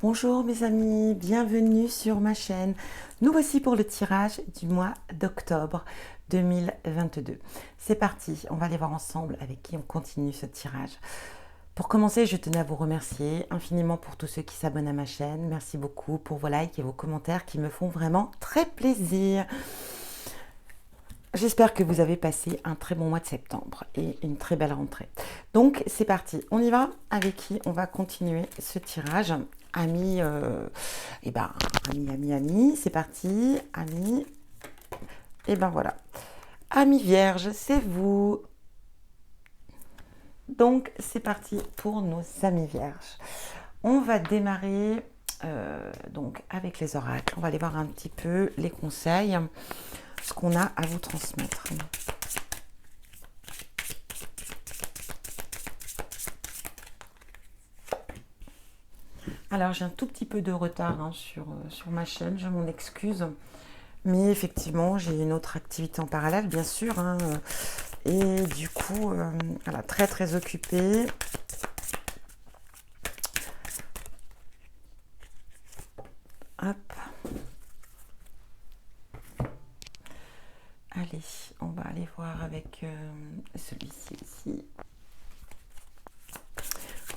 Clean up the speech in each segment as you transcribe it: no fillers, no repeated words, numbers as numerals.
Bonjour mes amis, bienvenue sur ma chaîne. Nous voici pour le tirage du mois d'octobre 2022. C'est parti, on va aller voir ensemble avec qui on continue ce tirage. Pour commencer, je tenais à vous remercier infiniment pour tous ceux qui s'abonnent à ma chaîne. Merci beaucoup pour vos likes et vos commentaires qui me font vraiment très plaisir. J'espère que vous avez passé un très bon mois de septembre et une très belle rentrée. Donc c'est parti, on y va. Avec qui on va continuer ce tirage. Amis, amis, c'est parti. Amis, et ben voilà. Amis vierges, c'est vous. Donc c'est parti pour nos amis vierges. On va démarrer donc avec les oracles. On va aller voir un petit peu les conseils, ce qu'on a à vous transmettre. Alors j'ai un tout petit peu de retard sur ma chaîne, je m'en excuse. Mais effectivement, j'ai une autre activité en parallèle, bien sûr. Et du coup, voilà, très très occupée. Hop. Allez, on va aller voir avec celui-ci ici.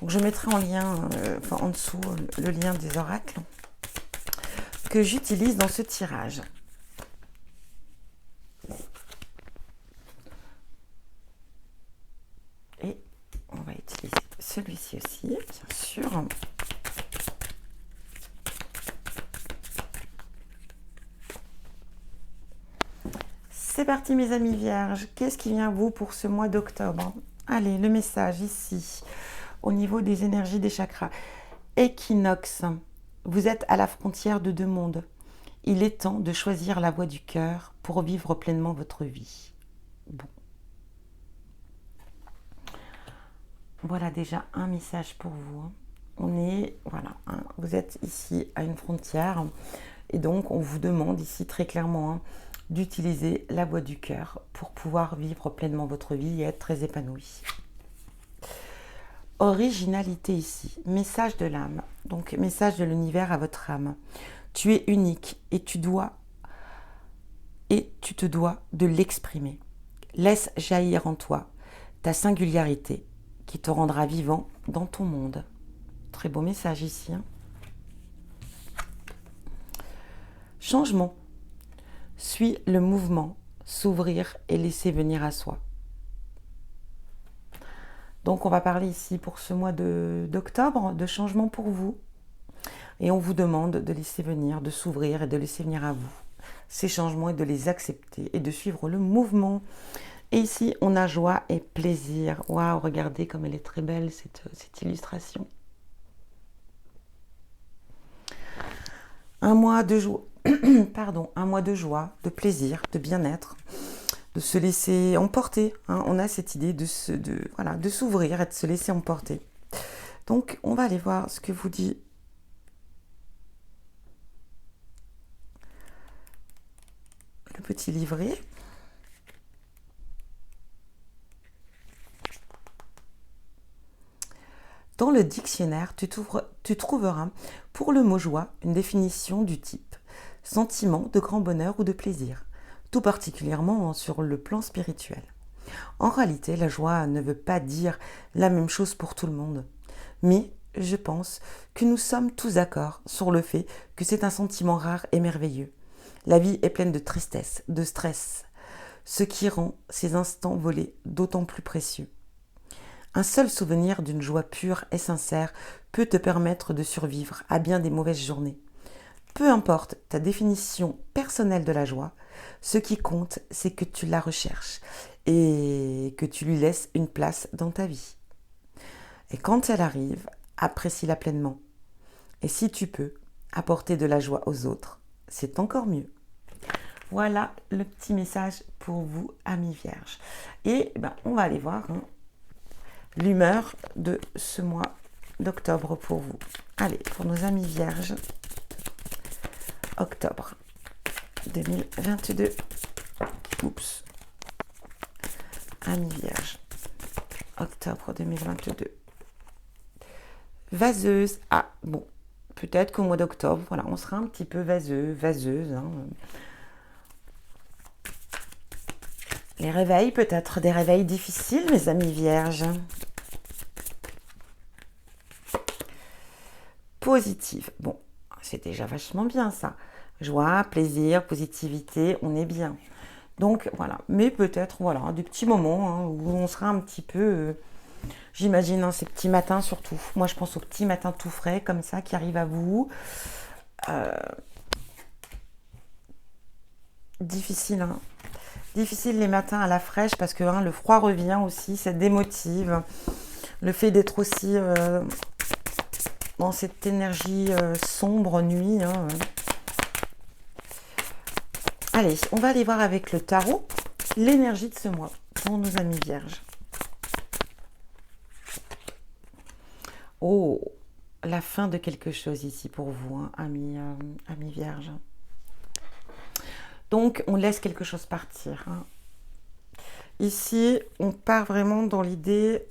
Donc je mettrai en lien, en dessous, le lien des oracles que j'utilise dans ce tirage. Et on va utiliser celui-ci aussi, bien sûr. C'est parti mes amis vierges. Qu'est-ce qui vient à vous pour ce mois d'octobre? Allez, le message ici, au niveau des énergies des chakras. Équinoxe, vous êtes à la frontière de deux mondes. Il est temps de choisir la voie du cœur pour vivre pleinement votre vie. Bon. Voilà déjà un message pour vous. On est, voilà, vous êtes ici à une frontière et donc on vous demande ici très clairement d'utiliser la voie du cœur pour pouvoir vivre pleinement votre vie et être très épanoui. Originalité ici, message de l'âme, donc message de l'univers à votre âme. Tu es unique et tu te dois de l'exprimer. Laisse jaillir en toi ta singularité qui te rendra vivant dans ton monde. Très beau message ici. Changement. Suis le mouvement, s'ouvrir et laisser venir à soi. Donc on va parler ici pour ce mois d'octobre de changement pour vous. Et on vous demande de laisser venir, de s'ouvrir et de laisser venir à vous ces changements et de les accepter et de suivre le mouvement. Et ici, on a joie et plaisir. Waouh, regardez comme elle est très belle cette illustration. Un mois de joie, un mois de joie, de plaisir, de bien-être, de se laisser emporter. On a cette idée de s'ouvrir et de se laisser emporter. Donc, on va aller voir ce que vous dit le petit livret. Dans le dictionnaire, tu trouveras pour le mot joie une définition du type sentiment de grand bonheur ou de plaisir, tout particulièrement sur le plan spirituel. En réalité, la joie ne veut pas dire la même chose pour tout le monde, mais je pense que nous sommes tous d'accord sur le fait que c'est un sentiment rare et merveilleux. La vie est pleine de tristesse, de stress, ce qui rend ces instants volés d'autant plus précieux. Un seul souvenir d'une joie pure et sincère peut te permettre de survivre à bien des mauvaises journées. Peu importe ta définition personnelle de la joie, ce qui compte, c'est que tu la recherches et que tu lui laisses une place dans ta vie. Et quand elle arrive, apprécie-la pleinement. Et si tu peux apporter de la joie aux autres, c'est encore mieux. Voilà le petit message pour vous, amis vierges. Et on va aller voir l'humeur de ce mois d'octobre pour vous. Allez, pour nos amis vierges, octobre 2022. Oups. Amis vierges, octobre 2022. Vaseuse. Ah, bon, peut-être qu'au mois d'octobre, voilà, on sera un petit peu vaseux, vaseuse. Hein. Les réveils, peut-être des réveils difficiles, mes amis vierges. Positive. Bon, c'est déjà vachement bien ça. Joie, plaisir, positivité, on est bien. Donc voilà, mais peut-être voilà des petits moments hein, où on sera un petit peu, j'imagine, hein, ces petits matins surtout. Moi je pense aux petits matins tout frais comme ça qui arrivent à vous. Difficile, hein. Difficile les matins à la fraîche parce que hein, le froid revient aussi, ça démotive. Le fait d'être aussi dans cette énergie sombre nuit. Hein. Allez, on va aller voir avec le tarot l'énergie de ce mois pour nos amis vierges. Oh, la fin de quelque chose ici pour vous, hein, amis vierges. Donc, on laisse quelque chose partir. Hein. Ici, on part vraiment dans l'idée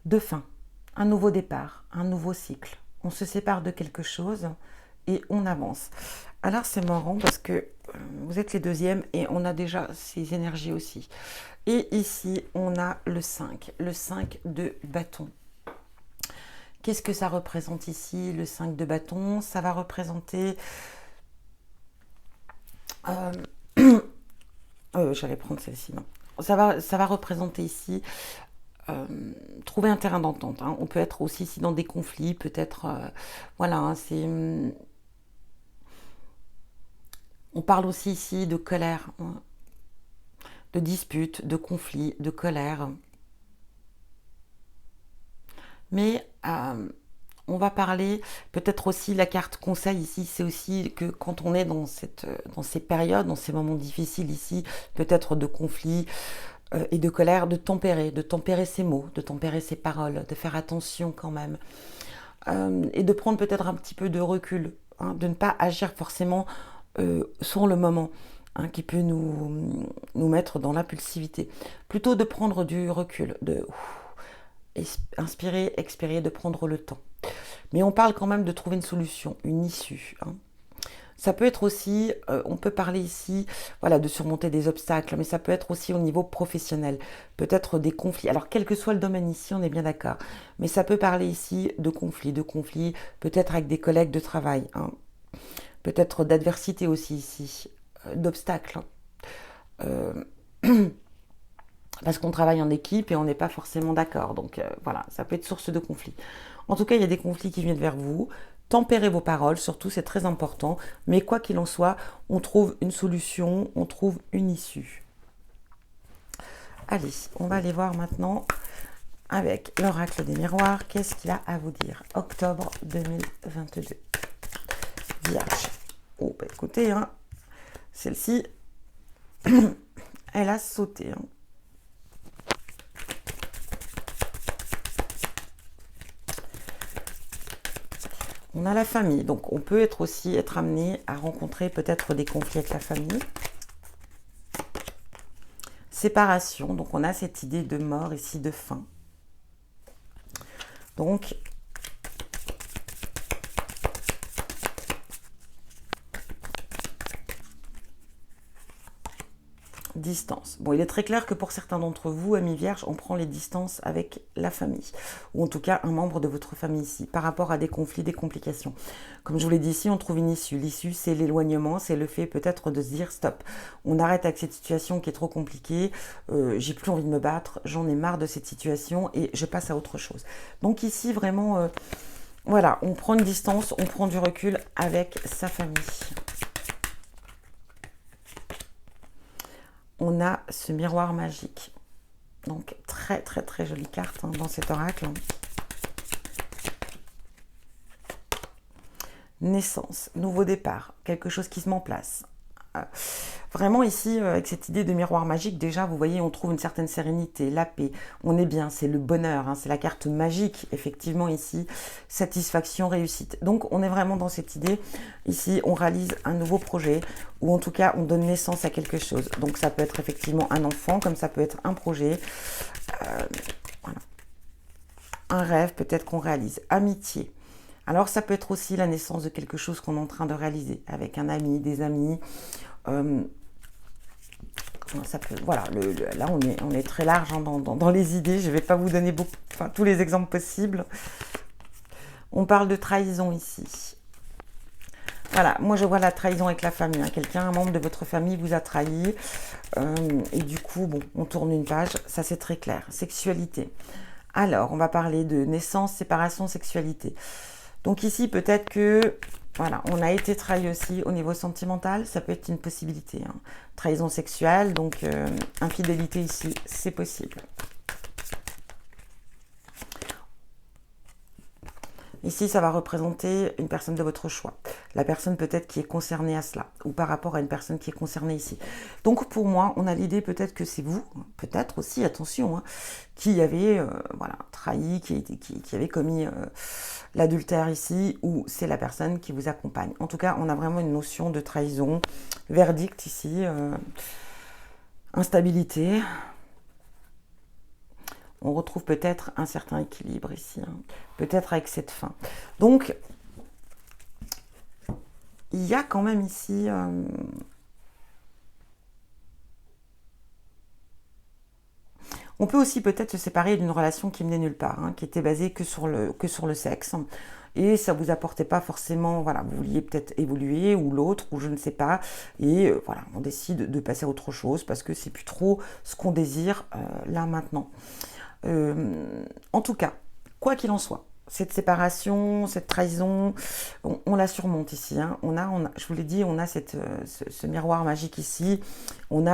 de fin, un nouveau départ, un nouveau cycle. On se sépare de quelque chose et on avance. Alors, c'est marrant parce que vous êtes les deuxièmes et on a déjà ces énergies aussi. Et ici, on a le 5 de bâton. Qu'est-ce que ça représente ici, le 5 de bâton? Ça va représenter... j'allais prendre celle-ci, non. Ça va représenter ici trouver un terrain d'entente. Hein. On peut être aussi ici dans des conflits, peut-être... voilà, hein, c'est... on parle aussi ici de colère, hein, de disputes, de conflits, de colère. Mais on va parler, peut-être aussi la carte conseil ici, c'est aussi que quand on est dans ces périodes, dans ces moments difficiles ici, peut-être de conflits et de colère, de tempérer ses mots, de tempérer ses paroles, de faire attention quand même. Et de prendre peut-être un petit peu de recul, hein, de ne pas agir forcément sur le moment. Hein, qui peut nous mettre dans l'impulsivité. Plutôt de prendre du recul, de... inspirer, expirer, de prendre le temps. Mais on parle quand même de trouver une solution, une issue. Hein. Ça peut être aussi, on peut parler ici, voilà, de surmonter des obstacles, mais ça peut être aussi au niveau professionnel, peut-être des conflits. Alors, quel que soit le domaine ici, on est bien d'accord, mais ça peut parler ici de conflits, peut-être avec des collègues de travail, hein. Peut-être d'adversité aussi ici, d'obstacles. Hein. Parce qu'on travaille en équipe et on n'est pas forcément d'accord. Donc voilà, ça peut être source de conflits. En tout cas, il y a des conflits qui viennent vers vous. Tempérez vos paroles, surtout, c'est très important. Mais quoi qu'il en soit, on trouve une solution, on trouve une issue. Allez, on va aller voir maintenant avec l'oracle des miroirs. Qu'est-ce qu'il a à vous dire? Octobre 2022. Vierge. Oh, bah écoutez, hein, celle-ci, elle a sauté. Hein. On a la famille, donc on peut être amené à rencontrer peut-être des conflits avec la famille. Séparation, donc on a cette idée de mort ici, de fin. Donc, distance. Bon, il est très clair que pour certains d'entre vous, amis vierges, on prend les distances avec la famille, ou en tout cas un membre de votre famille ici, par rapport à des conflits, des complications. Comme je vous l'ai dit ici, on trouve une issue. L'issue, c'est l'éloignement, c'est le fait peut-être de se dire stop, on arrête avec cette situation qui est trop compliquée, j'ai plus envie de me battre, j'en ai marre de cette situation et je passe à autre chose. Donc ici, vraiment, voilà, on prend une distance, on prend du recul avec sa famille. On a ce miroir magique. Donc, très, très, très jolie carte hein, dans cet oracle. Naissance, nouveau départ, quelque chose qui se met en place. Vraiment ici, avec cette idée de miroir magique, déjà, vous voyez, on trouve une certaine sérénité, la paix. On est bien, c'est le bonheur, hein, c'est la carte magique, effectivement, ici. Satisfaction, réussite. Donc, on est vraiment dans cette idée. Ici, on réalise un nouveau projet, ou en tout cas, on donne naissance à quelque chose. Donc, ça peut être effectivement un enfant, comme ça peut être un projet. Voilà. un rêve peut-être qu'on réalise. Amitié. Alors ça peut être aussi la naissance de quelque chose qu'on est en train de réaliser avec un ami, des amis. Ça peut, voilà, là on est très large hein, dans les idées. Je ne vais pas vous donner tous les exemples possibles. On parle de trahison ici. Voilà, moi je vois la trahison avec la famille. Hein. Quelqu'un, un membre de votre famille vous a trahi. Et du coup, bon, on tourne une page. Ça c'est très clair. Sexualité. Alors, on va parler de naissance, séparation, sexualité. Donc ici, peut-être que, voilà, on a été trahi aussi au niveau sentimental. Ça peut être une possibilité. Hein. Trahison sexuelle, donc infidélité ici, c'est possible. Ici, ça va représenter une personne de votre choix. La personne peut-être qui est concernée à cela, ou par rapport à une personne qui est concernée ici. Donc pour moi, on a l'idée peut-être que c'est vous, peut-être aussi, attention, hein, qui avez voilà, trahi, qui avait commis l'adultère ici, ou c'est la personne qui vous accompagne. En tout cas, on a vraiment une notion de trahison, verdict ici, instabilité. On retrouve peut-être un certain équilibre ici, hein. Peut-être avec cette fin. Donc, il y a quand même ici... on peut aussi peut-être se séparer d'une relation qui menait nulle part, hein, qui était basée que sur le sexe. Et ça vous apportait pas forcément, voilà, vous vouliez peut-être évoluer, ou l'autre, ou je ne sais pas. Et voilà, on décide de passer à autre chose, parce que c'est plus trop ce qu'on désire là maintenant. En tout cas, quoi qu'il en soit, cette séparation, cette trahison, on la surmonte ici. Hein. Je vous l'ai dit, on a ce miroir magique ici. On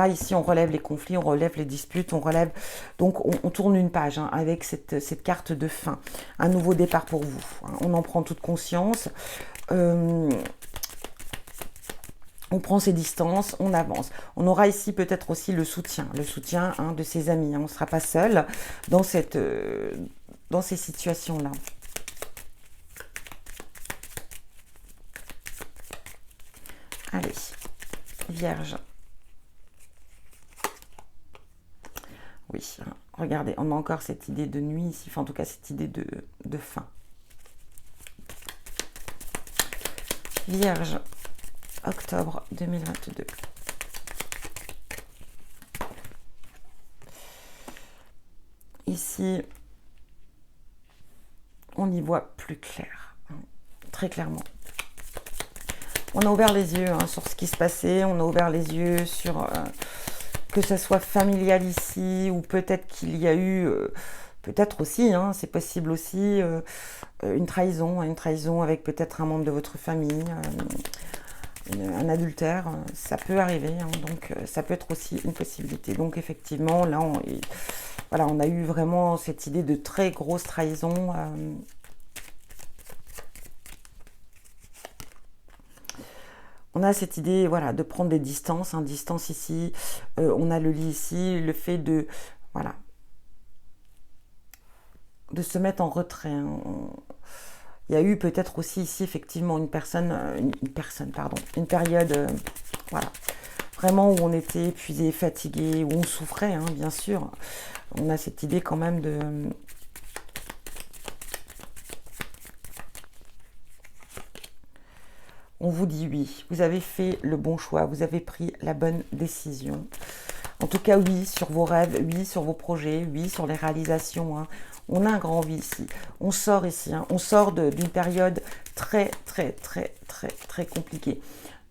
relève les conflits, on relève les disputes, on relève... Donc, on tourne une page hein, avec cette carte de fin. Un nouveau départ pour vous. Hein. On en prend toute conscience. On prend ses distances, on avance. On aura ici peut-être aussi le soutien hein, de ses amis. Hein. On ne sera pas seul dans ces situations-là. Allez, Vierge. Oui, hein. Regardez, on a encore cette idée de nuit ici, enfin en tout cas cette idée de fin. Vierge. Octobre 2022. Ici, on y voit plus clair, hein, très clairement. On a ouvert les yeux hein, sur ce qui se passait, on a ouvert les yeux sur que ça soit familial ici, ou peut-être qu'il y a eu, peut-être aussi, hein, c'est possible aussi, une trahison avec peut-être un membre de votre famille, un adultère, ça peut arriver, hein, donc ça peut être aussi une possibilité. Donc effectivement, là, on a eu vraiment cette idée de très grosse trahison. On a cette idée, voilà, de prendre des distances, hein, distance ici. On a le lit ici, le fait de, voilà, de se mettre en retrait. Hein. Il y a eu peut-être aussi ici effectivement une période, voilà, vraiment où on était épuisé, fatigué, où on souffrait, hein, bien sûr. On a cette idée quand même de... On vous dit oui, vous avez fait le bon choix, vous avez pris la bonne décision. En tout cas, oui, sur vos rêves, oui, sur vos projets, oui, sur les réalisations, hein. On a un grand oui ici. On sort ici, hein. On sort d'une période très, très, très, très, très compliquée.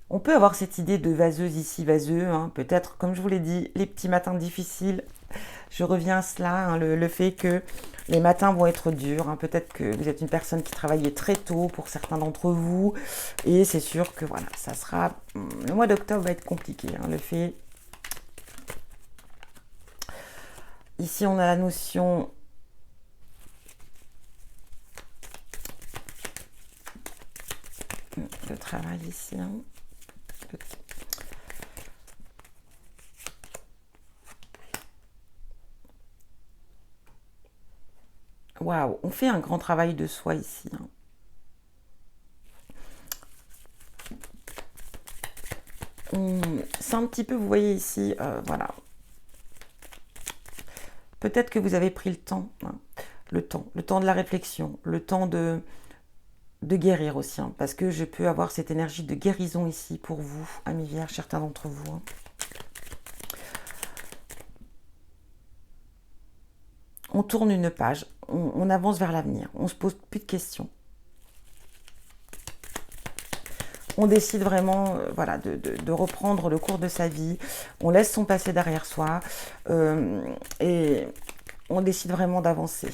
On peut avoir cette idée de vaseuse ici, vaseux, hein. Peut-être, comme je vous l'ai dit, les petits matins difficiles. Je reviens à cela, hein, le fait que les matins vont être durs. Hein. Peut-être que vous êtes une personne qui travaillait très tôt pour certains d'entre vous. Et c'est sûr que voilà, ça sera... Le mois d'octobre va être compliqué. Hein. Le fait... Ici, on a la notion... de travail ici. Hein. Waouh, on fait un grand travail de soi ici. Hein. C'est un petit peu, vous voyez ici, voilà. Peut-être que vous avez pris le temps. Hein. le temps de la réflexion, le temps de guérir aussi, hein, parce que je peux avoir cette énergie de guérison ici pour vous, amis vierges, certains d'entre vous. Hein. On tourne une page, on avance vers l'avenir, on se pose plus de questions. On décide vraiment voilà, de reprendre le cours de sa vie, on laisse son passé derrière soi et on décide vraiment d'avancer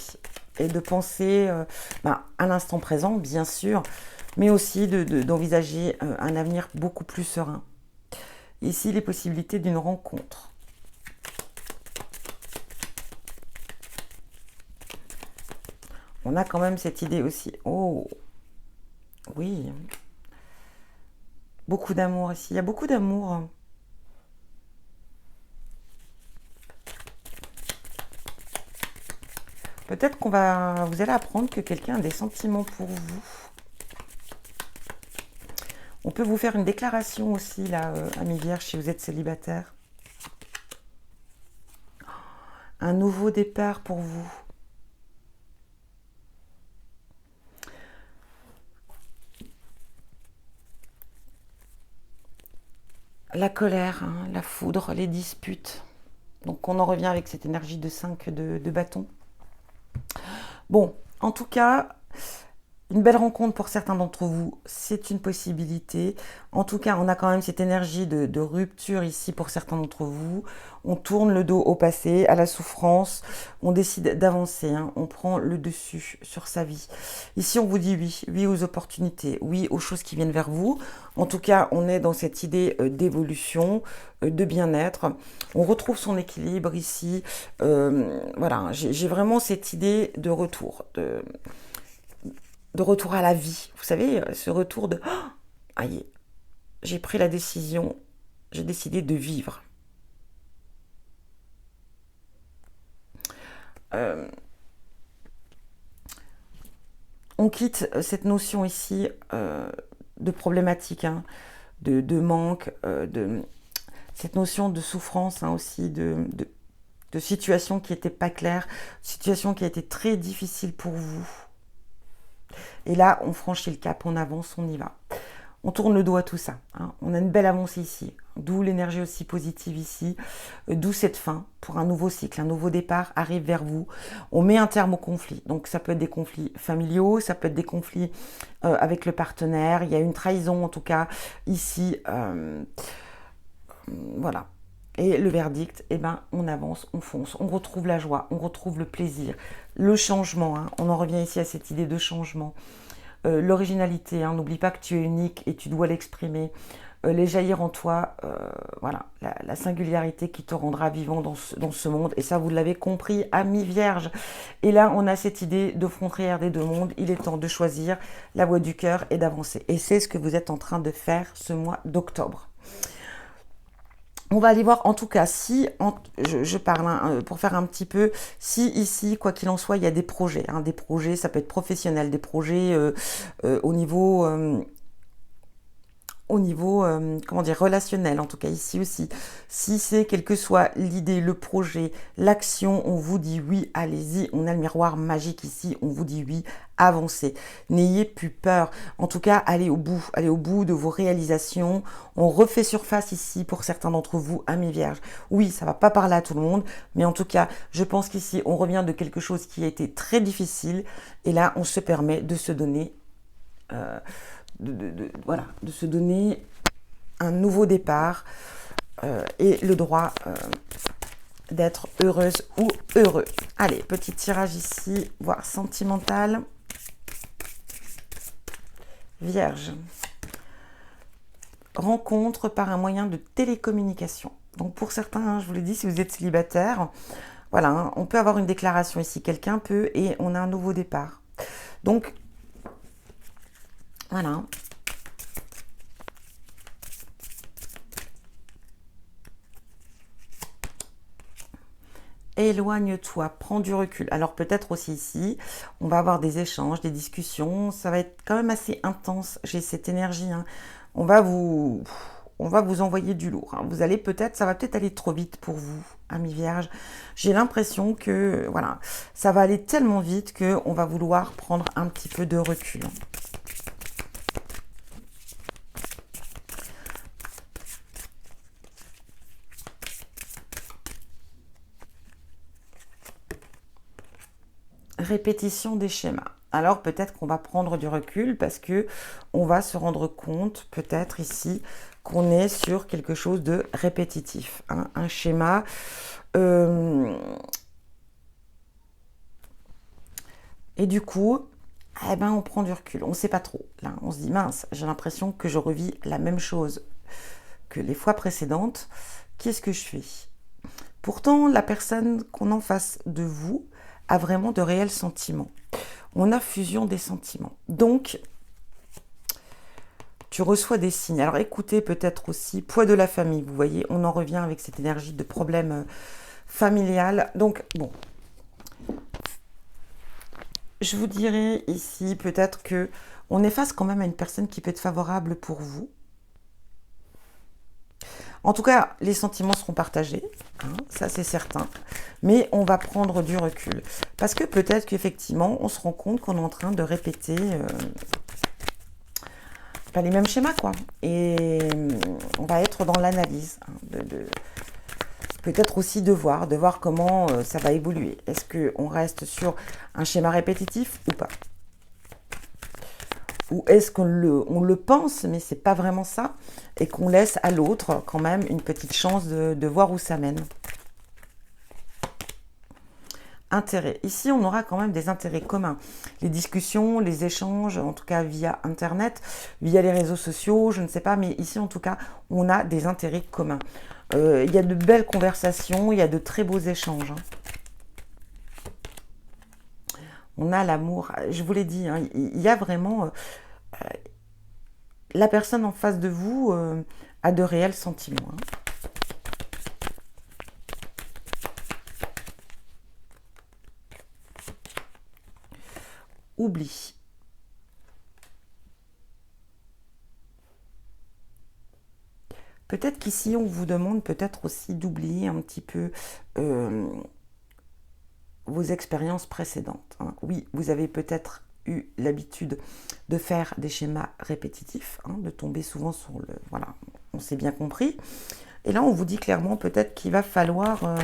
et de penser à l'instant présent, bien sûr, mais aussi d'envisager un avenir beaucoup plus serein. Ici, les possibilités d'une rencontre. On a quand même cette idée aussi. Oh, oui. Beaucoup d'amour ici. Il y a beaucoup d'amour. Peut-être vous allez apprendre que quelqu'un a des sentiments pour vous. On peut vous faire une déclaration aussi, là, amis vierges, si vous êtes célibataire. Un nouveau départ pour vous. La colère, hein, la foudre, les disputes. Donc on en revient avec cette énergie de 5 de bâton. Bon, en tout cas, une belle rencontre pour certains d'entre vous, c'est une possibilité. En tout cas, on a quand même cette énergie de rupture ici pour certains d'entre vous. On tourne le dos au passé, à la souffrance. On décide d'avancer, hein. On prend le dessus sur sa vie. Ici, on vous dit oui. Oui aux opportunités, oui aux choses qui viennent vers vous. En tout cas, on est dans cette idée d'évolution, de bien-être. On retrouve son équilibre ici. Voilà, j'ai vraiment cette idée de retour, de retour à la vie. Vous savez, ce retour de « Aïe, j'ai pris la décision, j'ai décidé de vivre. » On quitte cette notion ici de problématique, hein, de manque, cette notion de souffrance hein, aussi, de situation qui n'était pas claire, situation qui a été très difficile pour vous. Et là, on franchit le cap, on avance, on y va. On tourne le dos à tout ça. Hein. On a une belle avancée ici. D'où l'énergie aussi positive ici. D'où cette fin pour un nouveau cycle, un nouveau départ arrive vers vous. On met un terme au conflit. Donc ça peut être des conflits familiaux, ça peut être des conflits avec le partenaire. Il y a une trahison en tout cas ici. Voilà. Et le verdict, eh ben, on avance, on fonce, on retrouve la joie, on retrouve le plaisir, le changement. Hein. On en revient ici à cette idée de changement. L'originalité, hein, n'oublie pas que tu es unique et tu dois l'exprimer. Les jaillir en toi, voilà, la singularité qui te rendra vivant dans ce monde. Et ça, vous l'avez compris, amis vierges. Et là, on a cette idée de frontière des deux mondes. Il est temps de choisir la voie du cœur et d'avancer. Et c'est ce que vous êtes en train de faire ce mois d'octobre. On va aller voir, en tout cas, si, je parle hein, pour faire un petit peu, si ici, quoi qu'il en soit, il y a des projets. Hein, des projets, ça peut être professionnel, des projets au niveau comment dire, relationnel, en tout cas ici aussi. Si c'est quelle que soit l'idée, le projet, l'action, on vous dit oui, allez-y. On a le miroir magique ici, on vous dit oui, avancez. N'ayez plus peur. En tout cas, allez au bout de vos réalisations. On refait surface ici pour certains d'entre vous, amis vierges. Oui, ça va pas parler à tout le monde, mais en tout cas, je pense qu'ici, on revient de quelque chose qui a été très difficile. Et là, on se permet de se donner... voilà, de se donner un nouveau départ et le droit d'être heureuse ou heureux. Allez, petit tirage ici, voire sentimental. Vierge. Rencontre par un moyen de télécommunication. Donc pour certains, hein, je vous l'ai dit, si vous êtes célibataire, voilà, hein, on peut avoir une déclaration ici, quelqu'un peut, et on a un nouveau départ. Donc, voilà. Éloigne-toi, prends du recul. Alors peut-être aussi ici, on va avoir des échanges, des discussions. Ça va être quand même assez intense. J'ai cette énergie. Hein. On va vous envoyer du lourd. Hein. Ça va peut-être aller trop vite pour vous. amis vierges. J'ai l'impression que, voilà, ça va aller tellement vite qu'on va vouloir prendre un petit peu de recul. Répétition des schémas. Alors peut-être qu'on va prendre du recul parce que on va se rendre compte peut-être ici qu'on est sur quelque chose de répétitif, hein, un schéma. Et du coup, eh ben, on prend du recul. On ne sait pas trop. Là, on se dit mince, j'ai l'impression que je revis la même chose que les fois précédentes. Qu'est-ce que je fais? Pourtant, la personne qu'on a en face de vous a vraiment de réels sentiments. On a fusion des sentiments. Donc, tu reçois des signes. Alors, écoutez peut-être aussi, poids de la famille. Vous voyez, on en revient avec cette énergie de problème familial. Donc, bon. Je vous dirais ici peut-être que on est face quand même à une personne qui peut être favorable pour vous. En tout cas, les sentiments seront partagés, hein, ça c'est certain, mais on va prendre du recul. Parce que peut-être qu'effectivement, on se rend compte qu'on est en train de répéter les mêmes schémas, quoi. Et on va être dans l'analyse, hein, peut-être aussi de voir comment ça va évoluer. Est-ce qu'on reste sur un schéma répétitif ou pas? Ou est-ce qu'on le pense, mais c'est pas vraiment ça, et qu'on laisse à l'autre quand même une petite chance de voir où ça mène. Intérêt. Ici, on aura quand même des intérêts communs. Les discussions, les échanges, en tout cas via Internet, via les réseaux sociaux, je ne sais pas, mais ici, en tout cas, on a des intérêts communs. Il y a de belles conversations, il y a de très beaux échanges. On a l'amour, je vous l'ai dit, hein, il y a vraiment... la personne en face de vous a de réels sentiments. Hein. Oublie. Peut-être qu'ici, on vous demande peut-être aussi d'oublier un petit peu vos expériences précédentes. Hein. Oui, vous avez peut-être eu l'habitude de faire des schémas répétitifs, hein, de tomber souvent sur le... Voilà, on s'est bien compris. Et là, on vous dit clairement peut-être qu'il va falloir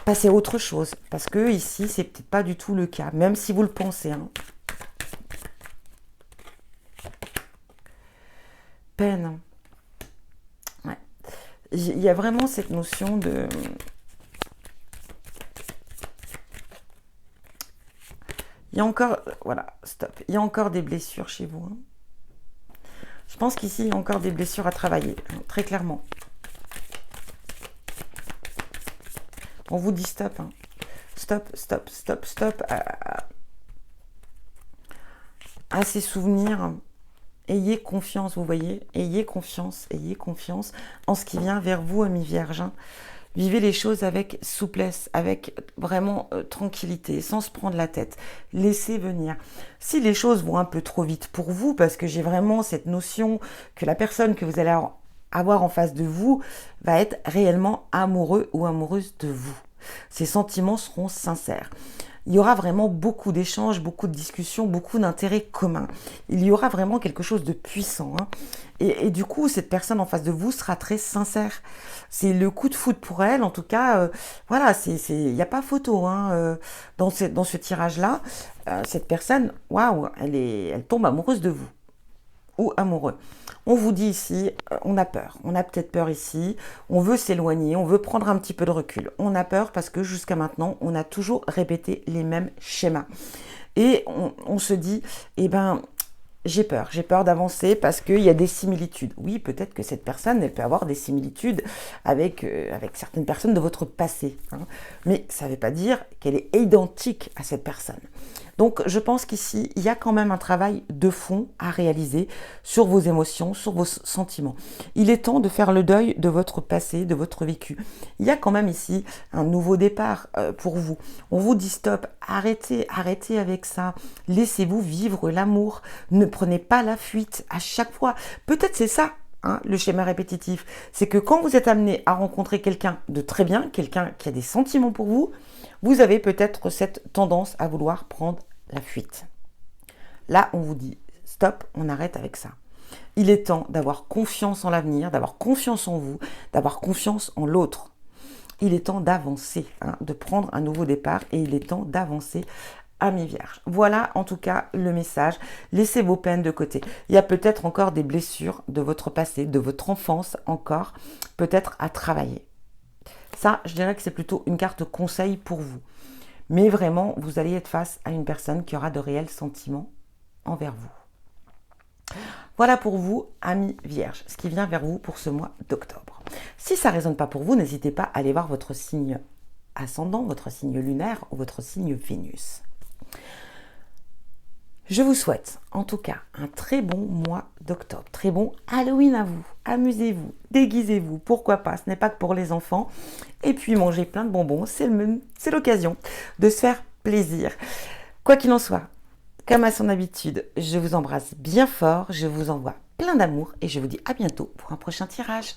passer à autre chose. Parce que ici, c'est peut-être pas du tout le cas, même si vous le pensez. Hein. Peine. Ouais. Il y a vraiment cette notion de... Il y a encore... Voilà, stop. Il y a encore des blessures chez vous. Hein. Je pense qu'ici, il y a encore des blessures à travailler, hein, très clairement. On vous dit stop. Hein. Stop, stop, stop, stop à ces souvenirs. Ayez confiance, vous voyez. Ayez confiance en ce qui vient vers vous, amis vierges. Hein. Vivez les choses avec souplesse, avec vraiment tranquillité, sans se prendre la tête. Laissez venir. Si les choses vont un peu trop vite pour vous, parce que j'ai vraiment cette notion que la personne que vous allez avoir en face de vous va être réellement amoureux ou amoureuse de vous. Ces sentiments seront sincères. Il y aura vraiment beaucoup d'échanges, beaucoup de discussions, beaucoup d'intérêts communs. Il y aura vraiment quelque chose de puissant. Hein. Et du coup, cette personne en face de vous sera très sincère. C'est le coup de foudre pour elle. En tout cas, voilà, il n'y a pas photo hein, dans ce tirage-là. Cette personne, waouh, elle tombe amoureuse de vous. Ou amoureux. On vous dit ici, on a peur. On a peut-être peur ici. On veut s'éloigner. On veut prendre un petit peu de recul. On a peur parce que jusqu'à maintenant, on a toujours répété les mêmes schémas. Et on se dit, eh ben, j'ai peur d'avancer parce qu'il y a des similitudes. Oui, peut-être que cette personne, elle peut avoir des similitudes avec certaines personnes de votre passé. Hein. Mais ça ne veut pas dire qu'elle est identique à cette personne. Donc, je pense qu'ici, il y a quand même un travail de fond à réaliser sur vos émotions, sur vos sentiments. Il est temps de faire le deuil de votre passé, de votre vécu. Il y a quand même ici un nouveau départ pour vous. On vous dit stop, arrêtez avec ça. Laissez-vous vivre l'amour. Ne prenez pas la fuite à chaque fois. Peut-être c'est ça hein, le schéma répétitif, c'est que quand vous êtes amené à rencontrer quelqu'un de très bien, quelqu'un qui a des sentiments pour vous, vous avez peut-être cette tendance à vouloir prendre la fuite. Là, on vous dit stop, on arrête avec ça. Il est temps d'avoir confiance en l'avenir, d'avoir confiance en vous, d'avoir confiance en l'autre. Il est temps d'avancer, hein, de prendre un nouveau départ et il est temps d'avancer, amis vierges. Voilà en tout cas le message. Laissez vos peines de côté. Il y a peut-être encore des blessures de votre passé, de votre enfance encore, peut-être à travailler. Ça, je dirais que c'est plutôt une carte conseil pour vous. Mais vraiment, vous allez être face à une personne qui aura de réels sentiments envers vous. Voilà pour vous, amis vierges, ce qui vient vers vous pour ce mois d'octobre. Si ça ne résonne pas pour vous, n'hésitez pas à aller voir votre signe ascendant, votre signe lunaire ou votre signe Vénus. Je vous souhaite en tout cas un très bon mois d'octobre, très bon Halloween à vous. Amusez-vous, déguisez-vous, pourquoi pas, ce n'est pas que pour les enfants. Et puis mangez plein de bonbons, c'est l'occasion de se faire plaisir. Quoi qu'il en soit, comme à son habitude, je vous embrasse bien fort, je vous envoie plein d'amour et je vous dis à bientôt pour un prochain tirage.